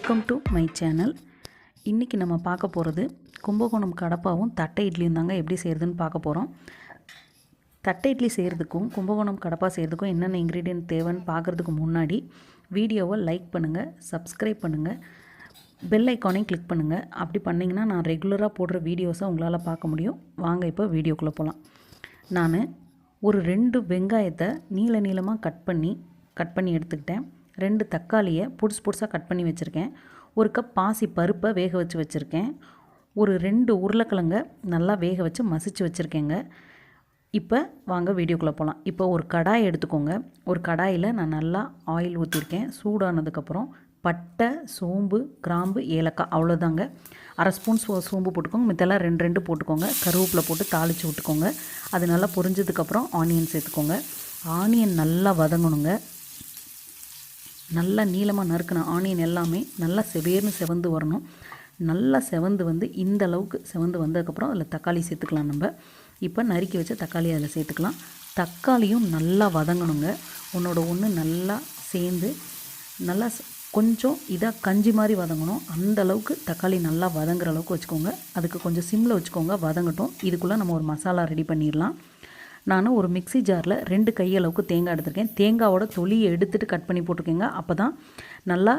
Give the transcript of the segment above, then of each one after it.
Welcome to my channel. இன்றைக்கி நம்ம பார்க்க போகிறது கும்பகோணம் கடப்பாவும் தட்டை இட்லியும் தாங்க எப்படி செய்கிறதுன்னு பார்க்க போகிறோம். தட்டை இட்லி செய்கிறதுக்கும் கும்பகோணம் கடப்பா செய்கிறதுக்கும் என்னென்ன இன்க்ரீடியன்ட் தேவைன்னு பார்க்குறதுக்கு முன்னாடி வீடியோவை லைக் பண்ணுங்கள், சப்ஸ்கிரைப் பண்ணுங்கள், பெல் ஐக்கானையும் கிளிக் பண்ணுங்கள். அப்படி பண்ணிங்கன்னா நான் ரெகுலராக போடுற வீடியோஸை உங்களால் பார்க்க முடியும். வாங்க இப்போ வீடியோக்குள்ளே போகலாம். நான் ஒரு 2 வெங்காயத்தை நீளமாக கட் பண்ணி எடுத்துக்கிட்டேன். 2 தக்காளியை புதுசாக கட் பண்ணி வச்சுருக்கேன். 1 கப் பாசி பருப்பை வேக வச்சுருக்கேன். ஒரு 2 உருளைக்கிழங்க நல்லா வேக வச்சு மசிச்சு வச்சுருக்கேங்க. இப்போ வாங்க வீடியோக்குள்ளே போகலாம். இப்போ ஒரு கடாய் எடுத்துக்கோங்க. ஒரு கடாயில் நான் நல்லா ஆயில் ஊற்றிருக்கேன். சூடானதுக்கப்புறம் பட்டை, சோம்பு, கிராம்பு, ஏலக்காய் அவ்வளோதாங்க. 1/2 ஸ்பூன் சோம்பு போட்டுக்கோங்க. மித்தெல்லாம் 2 போட்டுக்கோங்க. கருவேப்பிலை போட்டு தாளித்து விட்டுக்கோங்க. அது நல்லா பொரிஞ்சதுக்கப்புறம் ஆனியன் சேர்த்துக்கோங்க. ஆனியன் நல்லா வதங்கணுங்க. நல்லா நீளமாக நறுக்கின ஆனியன் எல்லாமே நல்லா செவந்து வரணும். நல்லா செவந்து இந்த அளவுக்கு செவந்து வந்ததுக்கப்புறம் அதில் தக்காளி சேர்த்துக்கலாம். நம்ம இப்போ நறுக்கி வச்ச தக்காளி அதில் சேர்த்துக்கலாம். தக்காளியும் நல்லா வதங்கணுங்க. ஒன்று நல்லா சேர்ந்து நல்லா கொஞ்சம் இதாக கஞ்சி மாதிரி வதங்கணும். அந்த அளவுக்கு தக்காளி நல்லா வதங்குற அளவுக்கு வச்சுக்கோங்க. அதுக்கு கொஞ்சம் சிம்மில் வச்சுக்கோங்க, வதங்கட்டும். இதுக்குள்ளே நம்ம ஒரு மசாலா ரெடி பண்ணிடலாம். நான் ஒரு மிக்ஸி ஜாரில் 2 கையளவுக்கு தேங்காய் எடுத்திருக்கேன். தேங்காயோட தொலியை எடுத்துகிட்டு கட் பண்ணி போட்டுக்கோங்க. அப்போ தான் நல்லா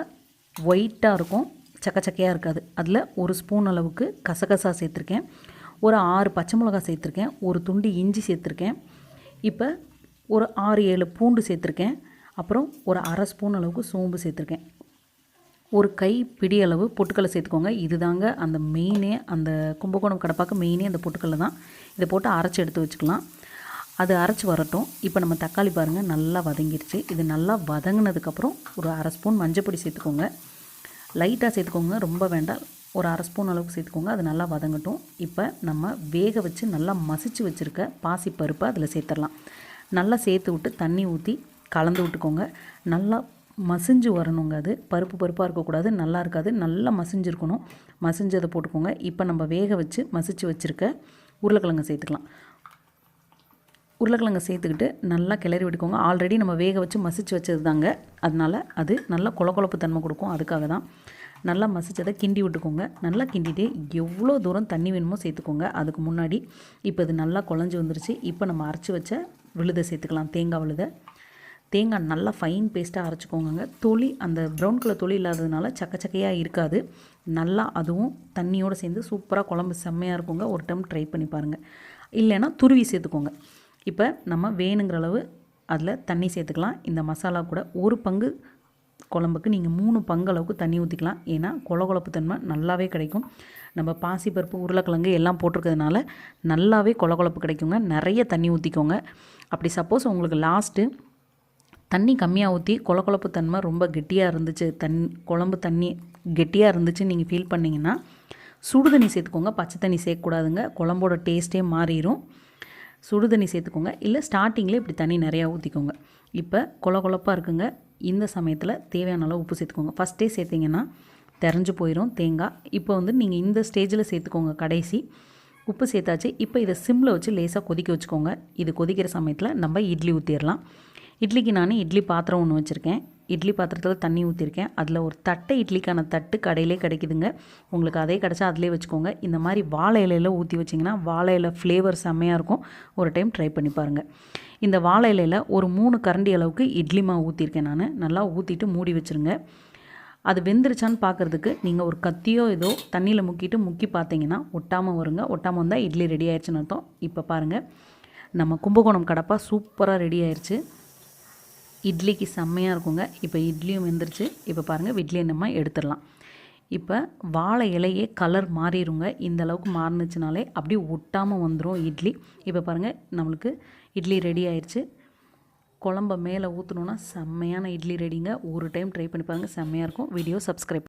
ஒயிட்டாக இருக்கும், சக்கையாக இருக்காது. அதில் 1 ஸ்பூன் அளவுக்கு கசகசா சேர்த்துருக்கேன். ஒரு 6 பச்சை மிளகாய் சேர்த்துருக்கேன். ஒரு துண்டு இஞ்சி சேர்த்துருக்கேன். இப்போ ஒரு 6-7 பூண்டு சேர்த்துருக்கேன். அப்புறம் ஒரு 1/2 ஸ்பூன் அளவுக்கு சோம்பு சேர்த்துருக்கேன். ஒரு கை பிடி அளவு பொட்டுக்கடலை சேர்த்துக்கோங்க. இது தாங்க அந்த மெயினே, அந்த கும்பகோணம் கடப்பாக்கு மெயினே அந்த பொட்டுக்கடலை தான். இதை போட்டு அரைச்சி எடுத்து வச்சுக்கலாம். அது அரைச்சி வரட்டும். இப்போ நம்ம தக்காளி பாருங்கள் நல்லா வதங்கிடுச்சு. இது நல்லா வதங்கினதுக்கப்புறம் ஒரு 1/2 ஸ்பூன் மஞ்சப்பொடி சேர்த்துக்கோங்க. லைட்டாக சேர்த்துக்கோங்க, ரொம்ப வேண்டாம். ஒரு 1/2 ஸ்பூன் அளவுக்கு சேர்த்துக்கோங்க. அது நல்லா வதங்கட்டும். இப்போ நம்ம வேக வச்சு நல்லா மசிச்சு வச்சுருக்க பாசி பருப்பை அதில் சேர்த்துடலாம். நல்லா சேர்த்து விட்டு தண்ணி ஊற்றி கலந்து விட்டுக்கோங்க. நல்லா மசிஞ்சு வரணுங்க. அது பருப்பாக இருக்கக்கூடாது, நல்லா இருக்காது. நல்லா மசிஞ்சிருக்கணும். மசிஞ்சதை போட்டுக்கோங்க. இப்போ நம்ம வேக வச்சு மசிச்சு வச்சுருக்க உருளைக்கிழங்கு சேர்த்துக்கலாம். உருளைக்கிழங்கு சேர்த்துக்கிட்டு நல்லா கிளறி விட்டுக்கோங்க. ஆல்ரெடி நம்ம வேக வச்சு மசிச்சு வச்சது தாங்க, அதனால் அது நல்லா கொழப்பு தன்மை கொடுக்கும். அதுக்காக தான் நல்லா மசிச்சதை கிண்டி விட்டுக்கோங்க. நல்லா கிண்டிட்டு எவ்வளோ தூரம் தண்ணி வேணுமோ சேர்த்துக்கோங்க. அதுக்கு முன்னாடி இப்போ இது நல்லா குழஞ்சி வந்துருச்சு. இப்போ நம்ம அரைச்சி வச்ச விழுதை சேர்த்துக்கலாம். தேங்காய் விழுதை. தேங்காய் நல்லா ஃபைன் பேஸ்ட்டாக அரைச்சிக்கோங்க. தொளி, அந்த ப்ரௌன் கலர் தொளி இல்லாததுனால சக்கையாக இருக்காது. நல்லா அதுவும் தண்ணியோடு சேர்ந்து சூப்பராக குழம்பு செம்மையாக இருக்குங்க. ஒரு டைம் ட்ரை பண்ணி பாருங்கள். இல்லைன்னா துருவி சேர்த்துக்கோங்க. இப்போ நம்ம வேணுங்கிற அளவு அதில் தண்ணி சேர்த்துக்கலாம். இந்த மசாலா கூட 1 பங்கு குழம்புக்கு நீங்கள் 3 பங்கு அளவுக்கு தண்ணி ஊற்றிக்கலாம். ஏன்னா கொழப்பு தன்மை நல்லாவே கிடைக்கும். நம்ம பாசிப்பருப்பு, உருளைக்கிழங்கு எல்லாம் போட்டிருக்கிறதுனால நல்லாவே கொழப்பு கிடைக்குங்க. நிறைய தண்ணி ஊற்றிக்கோங்க. அப்படி சப்போஸ் உங்களுக்கு லாஸ்ட்டு தண்ணி கம்மியாக ஊற்றி கொழப்பு தன்மை ரொம்ப கெட்டியாக இருந்துச்சு, குழம்பு தண்ணி கெட்டியாக இருந்துச்சுன்னு நீங்கள் ஃபீல் பண்ணிங்கன்னா சுடு தண்ணி சேர்த்துக்கோங்க. பச்சை தண்ணி சேர்க்கக்கூடாதுங்க, குழம்போட டேஸ்ட்டே மாறிடும். சுடு தண்ணி சேர்த்துக்கோங்க. இல்லை ஸ்டார்டிங்கில் இப்படி தண்ணி நிறையா ஊற்றிக்கோங்க. இப்போ கொழப்பாக இருக்குங்க. இந்த சமயத்தில் தேவையான அளவு உப்பு சேர்த்துக்கோங்க. ஃபஸ்ட்டே சேர்த்திங்கன்னா தெரிஞ்சு போயிடும் தேங்காய். இப்போ நீங்கள் இந்த ஸ்டேஜில் சேர்த்துக்கோங்க. கடைசி உப்பு சேர்த்தாச்சு. இப்போ இதை சிம்மில் வச்சு லேசாக கொதிக்க வச்சுக்கோங்க. இது கொதிக்கிற சமயத்தில் நம்ம இட்லி ஊற்றிடலாம். இட்லிக்கு நான் இட்லி பாத்திரம் ஒன்று வச்சுருக்கேன். இட்லி பாத்திரத்தில் தண்ணி ஊற்றிருக்கேன். அதில் ஒரு தட்டை, இட்லிக்கான தட்டு கடையிலே கிடைக்குதுங்க. உங்களுக்கு அதே கிடச்சா அதிலே வச்சுக்கோங்க. இந்த மாதிரி வாழை இலையில் ஊற்றி வச்சிங்கன்னா வாழை இலை ஃப்ளேவர் செம்மையாக இருக்கும். ஒரு டைம் ட்ரை பண்ணி பாருங்கள். இந்த வாழை இலையில் ஒரு 3 கரண்டி அளவுக்கு இட்லி மாவு ஊற்றிருக்கேன். நான் நல்லா ஊற்றிட்டு மூடி வச்சுருங்க. அது வெந்துருச்சான்னு பார்க்குறதுக்கு நீங்கள் ஒரு கத்தியோ ஏதோ தண்ணியில் முக்கி பார்த்தீங்கன்னா ஒட்டாமல் வருங்க. ஒட்டாமல் வந்தால் இட்லி ரெடி ஆயிடுச்சுன்னு அர்த்தம். இப்போ பாருங்கள், நம்ம கும்பகோணம் கடப்பா சூப்பராக ரெடி ஆயிடுச்சு. இட்லிக்கு செம்மையாக இருக்குங்க. இப்போ இட்லியும் வெந்துருச்சு. இப்போ பாருங்கள், இட்லியை நம்ம எடுத்துடலாம். இப்போ வாழை இலையே கலர் மாறிடுங்க. இந்த அளவுக்கு மாறினுச்சுனாலே அப்படியே ஒட்டாமல் வந்துடும் இட்லி. இப்போ பாருங்கள், நம்மளுக்கு இட்லி ரெடி ஆயிடுச்சு. குழம்ப மேலே ஊற்றணுன்னா செம்மையான இட்லி ரெடிங்க. ஒரு டைம் ட்ரை பண்ணி பாருங்கள், செம்மையாக இருக்கும். Video subscribe